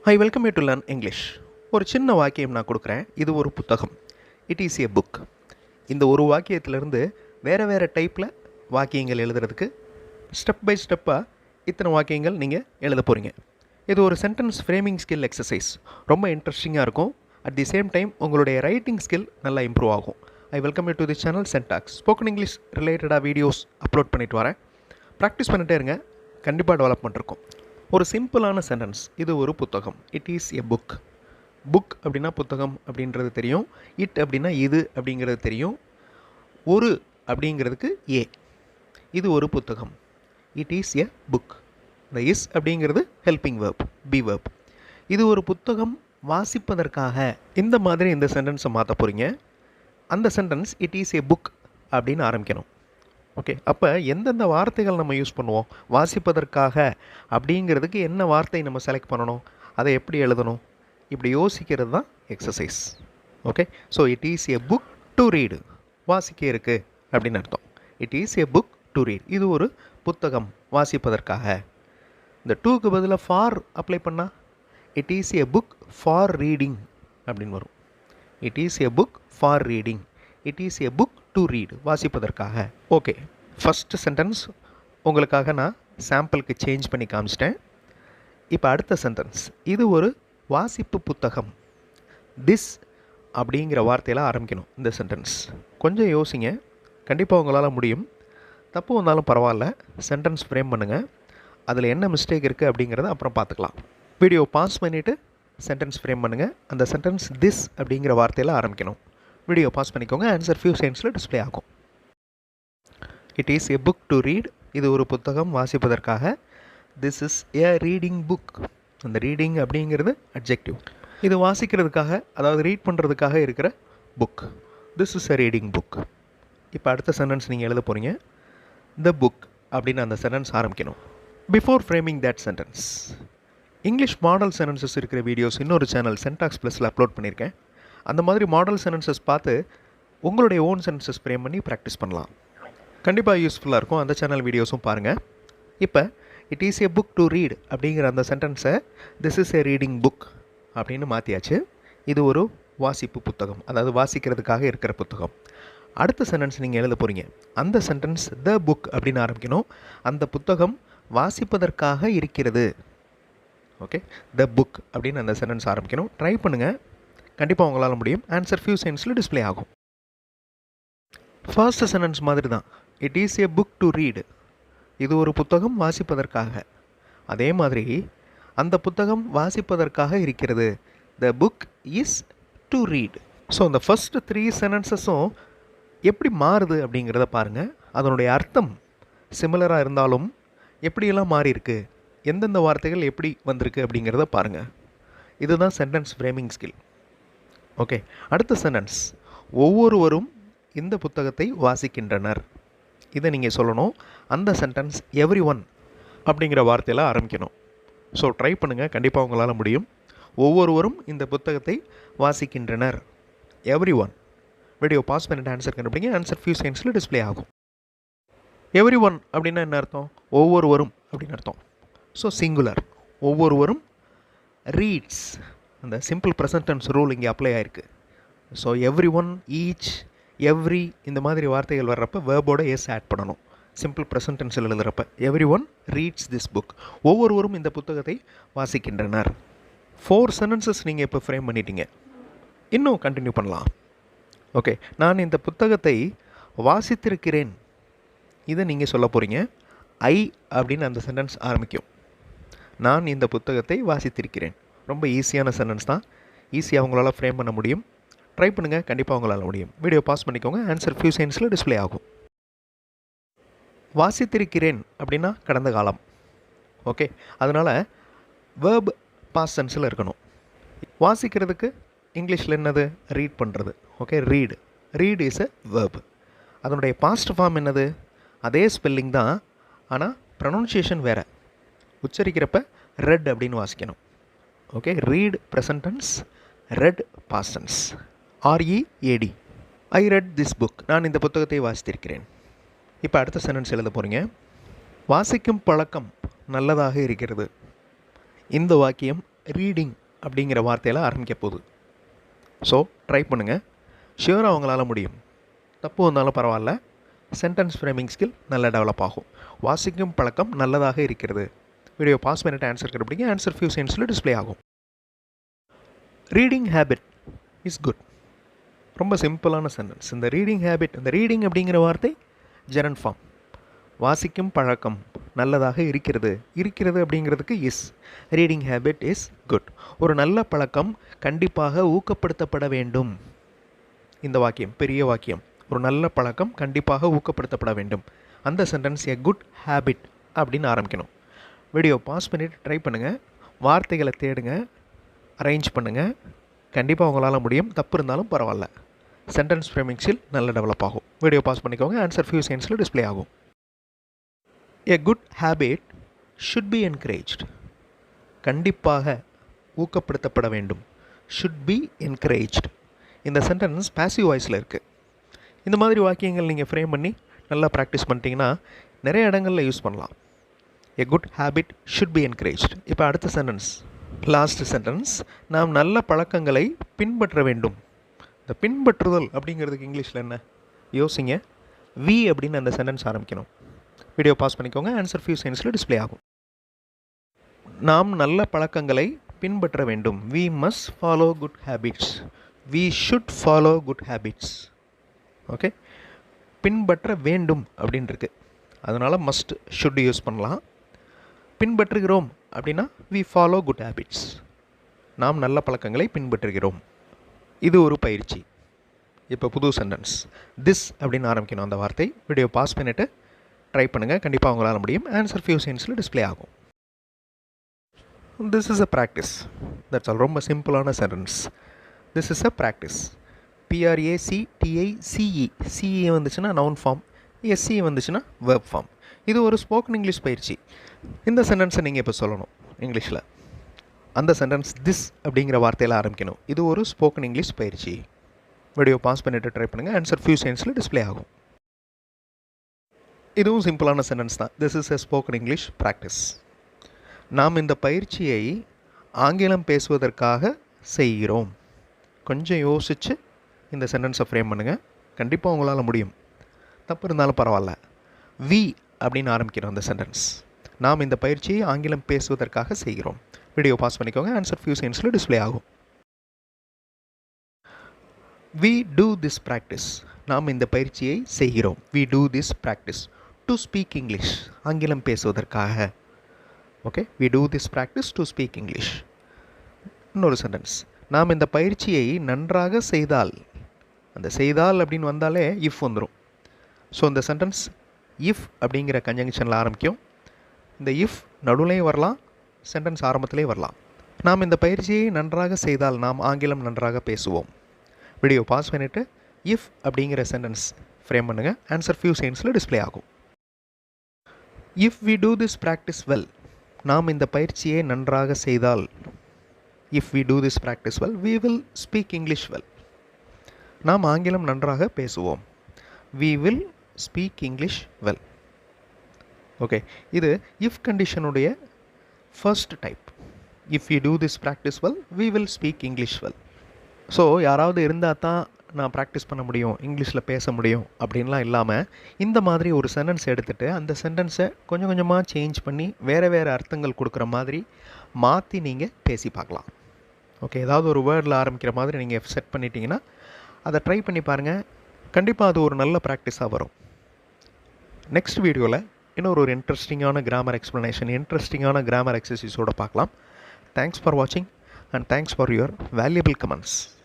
Hi, welcome you to learn English. ஒரு சின்ன வாக்கியம் நான் கொடுக்குறேன். இது ஒரு புத்தகம். It is a book. இந்த ஒரு வாக்கியத்திலிருந்து வேறு டைப்பில் வாக்கியங்கள் எழுதுறதுக்கு ஸ்டெப் பை ஸ்டெப்பாக இத்தனை வாக்கியங்கள் நீங்கள் எழுத போகிறீங்க. இது ஒரு சென்டென்ஸ் ஃப்ரேமிங் ஸ்கில் எக்ஸசைஸ். ரொம்ப இன்ட்ரெஸ்டிங்காக இருக்கும். அட் தி சேம் டைம் உங்களுடைய ரைட்டிங் ஸ்கில் நல்லா இம்ப்ரூவ் ஆகும். I welcome you to the channel Sentax. Spoken English ரிலேட்டடாக வீடியோஸ் அப்லோட் பண்ணிட்டு வரேன். ப்ராக்டிஸ் பண்ணிட்டே இருங்க, கண்டிப்பாக டெவலப்மெண்ட் இருக்கும். ஒரு சிம்பிளான சென்டென்ஸ், இது ஒரு புத்தகம். It is a book. Book அப்படின்னா புத்தகம் அப்படின்றது தெரியும். இட் அப்படின்னா இது அப்படிங்கிறது தெரியும். ஒரு அப்படிங்கிறதுக்கு ஏ. இது ஒரு புத்தகம். It is a book. இந்த இஸ் அப்படிங்கிறது ஹெல்பிங் வேர்ப், பி வேர்ப். இது ஒரு புத்தகம் வாசிப்பதற்காக. இந்த மாதிரி இந்த சென்டென்ஸை மாற்ற போகிறீங்க. அந்த sentence it is a book அப்படின்னு ஆரம்பிக்கணும். ஓகே, அப்போ எந்தெந்த வார்த்தைகள் நம்ம யூஸ் பண்ணுவோம்? வாசிப்பதற்காக அப்படிங்கிறதுக்கு என்ன வார்த்தை நம்ம செலக்ட் பண்ணணும், அதை எப்படி எழுதணும், இப்படி யோசிக்கிறது தான் exercise. Okay, so it is a book to read. வாசிக்க இருக்குது அப்படின்னு அர்த்தம். It is a book to read. இது ஒரு புத்தகம் வாசிப்பதற்காக. இந்த டூக்கு பதிலாக ஃபார் அப்ளை பண்ணால் it is a book for reading அப்படின்னு வரும். It is a book for reading. It is a book to read, வாசிப்பதற்காக. ஓகே, ஃபஸ்ட்டு சென்டென்ஸ் உங்களுக்காக நான் சாம்பிளுக்கு சேஞ்ச் பண்ணி காமிச்சிட்டேன். இப்போ அடுத்த சென்டென்ஸ், இது ஒரு வாசிப்பு புத்தகம். திஸ் அப்படிங்கிற வார்த்தையில் ஆரம்பிக்கணும் இந்த சென்டென்ஸ். கொஞ்சம் யோசிங்க, கண்டிப்பாக உங்களால் முடியும். தப்பு வந்தாலும் பரவாயில்ல, சென்டென்ஸ் ஃப்ரேம் பண்ணுங்கள். அதில் என்ன மிஸ்டேக் இருக்குது அப்படிங்கிறத அப்புறம் பார்த்துக்கலாம். வீடியோ பாஸ் பண்ணிவிட்டு சென்டென்ஸ் ஃப்ரேம் பண்ணுங்கள். அந்த சென்டென்ஸ் திஸ் அப்படிங்கிற வார்த்தையில் ஆரம்பிக்கணும். வீடியோ பாஸ் பண்ணிக்கோங்க. ஆன்சர் ஃபியூ செகண்ட்ஸில் டிஸ்பிளே ஆகும். It is a book to read. இது ஒரு புத்தகம் வாசிப்பதற்காக. This is a reading book. அந்த ரீடிங் அப்படிங்கிறது அட்ஜெக்டிவ். இது வாசிக்கிறதுக்காக, அதாவது ரீட் பண்ணுறதுக்காக இருக்கிற book. This is a reading book. இப்போ அடுத்த சென்டென்ஸ் நீங்கள் எழுத போகிறீங்க. த புக் அப்படின்னு அந்த சென்டென்ஸ் ஆரம்பிக்கணும். Before framing that sentence, English model sentences இருக்கிற வீடியோஸ் இன்னொரு சேனல் சென்டாக்ஸ் ப்ளஸில் அப்லோட் பண்ணியிருக்கேன். அந்த மாதிரி மாடல் சென்டென்சஸ் பார்த்து உங்களுடைய ஓன் சென்டென்சஸ் ஃப்ரேம் பண்ணி ப்ராக்டிஸ் பண்ணலாம். கண்டிப்பாக யூஸ்ஃபுல்லாக இருக்கும். அந்த சேனல் வீடியோஸும் பாருங்கள். இப்போ it is a book to read அப்படிங்கிற அந்த சென்டென்ஸை this is a reading book அப்படின்னு மாற்றியாச்சு. இது ஒரு வாசிப்பு புத்தகம், அதாவது வாசிக்கிறதுக்காக இருக்கிற புத்தகம். அடுத்த சென்டென்ஸ் நீங்கள் எழுத போகிறீங்க. அந்த சென்டென்ஸ் த புக் அப்படின்னு ஆரம்பிக்கணும். அந்த புத்தகம் வாசிப்பதற்காக இருக்கிறது. ஓகே, த புக் அப்படின்னு அந்த சென்டென்ஸ் ஆரம்பிக்கணும். ட்ரை பண்ணுங்கள், கண்டிப்பாக உங்களால் முடியும். ஆன்சர் ஃபியூ செகண்ட்ஸில் டிஸ்பிளே ஆகும். ஃபர்ஸ்ட் சென்டென்ஸ் மாதிரி தான். It is a book to read. இது ஒரு புத்தகம் வாசிப்பதற்காக. அதே மாதிரி அந்த புத்தகம் வாசிப்பதற்காக இருக்கிறது. The book is to read. So அந்த ஃபர்ஸ்ட் 3 சென்டென்சஸும் எப்படி மாறுது அப்படிங்கிறத பாருங்கள். அதனுடைய அர்த்தம் சிமிலராக இருந்தாலும் எப்படியெல்லாம் மாறி இருக்கு, எந்தெந்த வார்த்தைகள் எப்படி வந்திருக்கு அப்படிங்கிறத பாருங்கள். இதுதான் சென்டென்ஸ் ஃப்ரேமிங் ஸ்கில். ஓகே, அடுத்த சென்டென்ஸ், ஒவ்வொருவரும் இந்த புத்தகத்தை வாசிக்கின்றனர். இதை நீங்கள் சொல்லணும். அந்த சென்டென்ஸ் எவ்ரி ஒன் அப்படிங்கிற வார்த்தையில் ஆரம்பிக்கணும். ஸோ ட்ரை பண்ணுங்கள், கண்டிப்பாக உங்களால் முடியும். ஒவ்வொருவரும் இந்த புத்தகத்தை வாசிக்கின்றனர். Everyone. வீடியோ பாஸ் பண்ணிட்டு ஆன்சர் கண்டுபிடிங்க. ஆன்சர் ஃபியூ செகண்ட்ஸில் டிஸ்பிளே ஆகும். எவ்ரி ஒன் அப்படின்னா என்ன அர்த்தம்? ஒவ்வொருவரும் அப்படின்னு அர்த்தம். So singular. ஒவ்வொருவரும் ரீட்ஸ். அந்த சிம்பிள் ப்ரெசன்ட் டென்ஸ் ரூல் இங்கே அப்ளை ஆகிருக்கு. So everyone, each, every இந்த மாதிரி வார்த்தைகள் வர்றப்ப வேர்போட எஸ் ஆட் பண்ணணும். சிம்பிள் ப்ரெசன்ட் டென்ஸில் எழுதுகிறப்ப everyone reads this book. ஒவ்வொருவரும் இந்த புத்தகத்தை வாசிக்கின்றனர். 4 சென்டென்சஸ் நீங்கள் இப்போ ஃப்ரேம் பண்ணிட்டீங்க. இன்னும் கண்டினியூ பண்ணலாம். ஓகே, நான் இந்த புத்தகத்தை வாசித்திருக்கிறேன். இதை நீங்கள் சொல்ல போகிறீங்க. ஐ அப்படின்னு அந்த சென்டென்ஸ் ஆரம்பிக்கும். நான் இந்த புத்தகத்தை வாசித்திருக்கிறேன். ரொம்ப ஈஸியான சென்டென்ஸ் தான். ஈஸியாக உங்களால் ஃப்ரேம் பண்ண முடியும். ட்ரை பண்ணுங்கள், கண்டிப்பாக உங்களால் முடியும். வீடியோ பாஸ் பண்ணிக்கோங்க. ஆன்சர் ஃபியூ செகண்ட்ஸில் டிஸ்பிளே ஆகும். வாசித்திருக்கிறேன் அப்படின்னா கடந்த காலம். ஓகே, அதனால் வேர்ப் பாஸ்ட் டென்ஸில் இருக்கணும். வாசிக்கிறதுக்கு இங்கிலீஷில் என்னது? ரீட் பண்ணுறது. Okay, read. Read is a verb. அதனுடைய பாஸ்ட் ஃபார்ம் என்னது? அதே ஸ்பெல்லிங் தான், ஆனால் ப்ரொனன்சியேஷன் வேறு. உச்சரிக்கிறப்ப ரெட் அப்படின்னு வாசிக்கணும். Okay, read present tense, read past tense. READ. I read this book. நான் இந்த புத்தகத்தை வாசித்திருக்கிறேன். இப்போ அடுத்த சென்டென்ஸ் எழுத போகிறீங்க. வாசிக்கும் பழக்கம் நல்லதாக இருக்கிறது. இந்த வாக்கியம் ரீடிங் அப்படிங்கிற வார்த்தையில் ஆரம்பிக்க போகுது. ஸோ ட்ரை பண்ணுங்கள், ஷியூராக அவங்களால முடியும். தப்பு வந்தாலும் பரவாயில்ல, சென்டென்ஸ் ஃப்ரேமிங் ஸ்கில் நல்லா டெவலப் ஆகும். வாசிக்கும் பழக்கம் நல்லதாக இருக்கிறது. வீடியோ பாஸ் பண்ணிட்டு ஆன்சர் கண்டுபிடிங்க. ஆன்சர் ஃபியூ செகண்ட்ஸில் டிஸ்ப்ளே ஆகும். Reading habit is good. ரொம்ப சிம்பிளான சென்டென்ஸ். இந்த ரீடிங் ஹேபிட், இந்த ரீடிங் அப்படிங்கிற வார்த்தை ஜெரண்ட் ஃபார்ம். வாசிக்கும் பழக்கம் நல்லதாக இருக்கிறது. இருக்கிறது அப்படிங்கிறதுக்கு is. Reading habit is good. ஒரு நல்ல பழக்கம் கண்டிப்பாக ஊக்கப்படுத்தப்பட வேண்டும். இந்த வாக்கியம் பெரிய வாக்கியம். ஒரு நல்ல பழக்கம் கண்டிப்பாக ஊக்கப்படுத்தப்பட வேண்டும். அந்த சென்டென்ஸ் எ குட் ஹேபிட் அப்படின்னு ஆரம்பிக்கணும். வீடியோ பாஸ் பண்ணிவிட்டு ட்ரை பண்ணுங்கள். வார்த்தைகளை தேடுங்க, அரேஞ்ச் பண்ணுங்கள். கண்டிப்பாக உங்களால் முடியும். தப்பு இருந்தாலும் பரவாயில்ல. சென்டென்ஸ் ஃப்ரேமிங் ஸ்கில் நல்லா டெவலப் ஆகும். வீடியோ பாஸ் பண்ணிக்கோங்க. ஆன்சர் ஃபியூ செகண்ட்ஸில் டிஸ்ப்ளே ஆகும். A good habit should be encouraged. கண்டிப்பாக ஊக்கப்படுத்தப்பட வேண்டும். Should be encouraged. இந்த சென்டென்ஸ் பாசிவ் வாய்ஸில் இருக்குது. இந்த மாதிரி வாக்கியங்கள் நீங்கள் ஃப்ரேம் பண்ணி நல்லா ப்ராக்டிஸ் பண்ணிட்டீங்கன்னா நிறைய இடங்களில் யூஸ் பண்ணலாம். A good habit should be encouraged. இப்போ அடுத்த சென்டென்ஸ், லாஸ்ட் சென்டென்ஸ், நாம் நல்ல பழக்கங்களை பின்பற்ற வேண்டும். இந்த பின்பற்றுதல் அப்படிங்கிறதுக்கு இங்கிலீஷில் என்ன யோசிங்க. வி அப்படின்னு அந்த சென்டென்ஸ் ஆரம்பிக்கணும். வீடியோ பாஸ் பண்ணிக்கோங்க. ஆன்சர் ஃபியூ செகண்ட்ஸில் டிஸ்ப்ளே ஆகும். நாம் நல்ல பழக்கங்களை பின்பற்ற வேண்டும். We must follow good habits. We should follow good habits. Okay, பின்பற்ற வேண்டும் அப்படின்னு இருக்கு, அதனால் மஸ்ட் ஷுட் யூஸ் பண்ணலாம். பின்பற்றுகிறோம் அப்படின்னா வி ஃபாலோ குட் ஹேபிட்ஸ். நாம் நல்ல பழக்கங்களை பின்பற்றுகிறோம். இது ஒரு பயிற்சி. இப்போ புது சென்டென்ஸ், திஸ் அப்படின்னு ஆரம்பிக்கணும் அந்த வார்த்தை. வீடியோ பாஸ் பண்ணிவிட்டு ட்ரை பண்ணுங்கள். கண்டிப்பாக உங்களால் முடியும். ஆன்சர் ஃபியூ செகண்ட்ஸில் டிஸ்ப்ளே ஆகும். This is a practice. That's all. ரொம்ப சிம்பிளான sentence. This is a practice. PRACTICE. CE வந்துச்சுன்னா நவுன் ஃபார்ம், எஸ்சி வந்துச்சுன்னா வெர்ப் ஃபார்ம். இது ஒரு ஸ்போக்கன் இங்கிலீஷ் பயிற்சி. இந்த சென்டென்ஸை நீங்கள் இப்போ சொல்லணும் இங்கிலீஷில். அந்த சென்டென்ஸ் திஸ் அப்படிங்கிற வார்த்தையில் ஆரம்பிக்கணும். இது ஒரு ஸ்போக்கன் இங்கிலீஷ் பயிற்சி. வீடியோ பாஸ் பண்ணிவிட்டு ட்ரை பண்ணுங்கள். ஆன்சர் ஃபியூ செகண்ட்ஸில் டிஸ்ப்ளே ஆகும். இதுவும் சிம்பிளான சென்டென்ஸ் தான். This is a spoken English practice. நாம் இந்த பயிற்சியை ஆங்கிலம் பேசுவதற்காக செய்கிறோம். கொஞ்சம் யோசித்து இந்த சென்டென்ஸை ஃப்ரேம் பண்ணுங்கள். கண்டிப்பாக உங்களால் முடியும். தப்பு இருந்தாலும் பரவாயில்ல. வி அப்படின்னு ஆரம்பிக்கிறோம் அந்த சென்டென்ஸ். நாம் இந்த பயிற்சியை ஆங்கிலம் பேசுவதற்காக செய்கிறோம். வீடியோ பாஸ் பண்ணிக்கோங்க. ஆன்சர் ஃபியூ செகண்ட்ஸில் டிஸ்ப்ளே ஆகும். We do this practice. நாம் இந்த பயிற்சியை செய்கிறோம். We do this practice to speak English. ஆங்கிலம் பேசுவதற்காக. Okay, we do this practice to speak English. இன்னொரு சென்டென்ஸ், நாம் இந்த பயிற்சியை நன்றாக செய்தால். அந்த செய்தால் அப்படின்னு வந்தாலே இஃப் வந்துடும். ஸோ இந்த சென்டென்ஸ் இஃப் அப்படிங்கிற கன்ஜங்ஷனில் ஆரம்பிக்கும். இந்த இஃப் நடுவுலையும் வரலாம், சென்டென்ஸ் ஆரம்பத்திலே வரலாம். நாம் இந்த பயிற்சியை நன்றாக செய்தால் நாம் ஆங்கிலம் நன்றாக பேசுவோம். வீடியோ பாஸ் பண்ணிவிட்டு இஃப் அப்படிங்கிற சென்டென்ஸ் ஃப்ரேம் பண்ணுங்கள். ஆன்சர் ஃபியூ செகண்ட்ஸில் டிஸ்ப்ளே ஆகும். If we do this practice well. நாம் இந்த பயிற்சியை நன்றாக செய்தால். If we do this practice well we will speak English well. நாம் ஆங்கிலம் நன்றாக பேசுவோம். We will speak English well. Okay, இது இஃப் கண்டிஷனுடைய first type. If you do this practice well we will speak English well. So யாராவது இருந்தால் தான் நான் ப்ராக்டிஸ் பண்ண முடியும், இங்கிலீஷில் பேச முடியும் அப்படின்லாம் இல்லாமல், இந்த மாதிரி ஒரு சென்டென்ஸ் எடுத்துகிட்டு அந்த சென்டென்ஸை கொஞ்சம் கொஞ்சமாக சேஞ்ச் பண்ணி வேறு வேறு அர்த்தங்கள் கொடுக்குற மாதிரி மாற்றி நீங்கள் பேசி பார்க்கலாம். ஓகே, ஏதாவது ஒரு வேர்டில் ஆரம்பிக்கிற மாதிரி நீங்கள் செட் பண்ணிட்டீங்கன்னா அதை ட்ரை பண்ணி பாருங்கள். கண்டிப்பாக அது ஒரு நல்ல ப்ராக்டிஸாக வரும். நெக்ஸ்ட் வீடியோவில் இன்னொரு இன்ட்ரெஸ்டிங்கான கிராமர் எக்ஸ்ப்ளனேஷன், இன்ட்ரெஸ்டிங்கான கிராமர் எக்ஸசைஸோடு பார்க்கலாம். தேங்க்ஸ் ஃபார் வாட்சிங் and thanks for your valuable comments.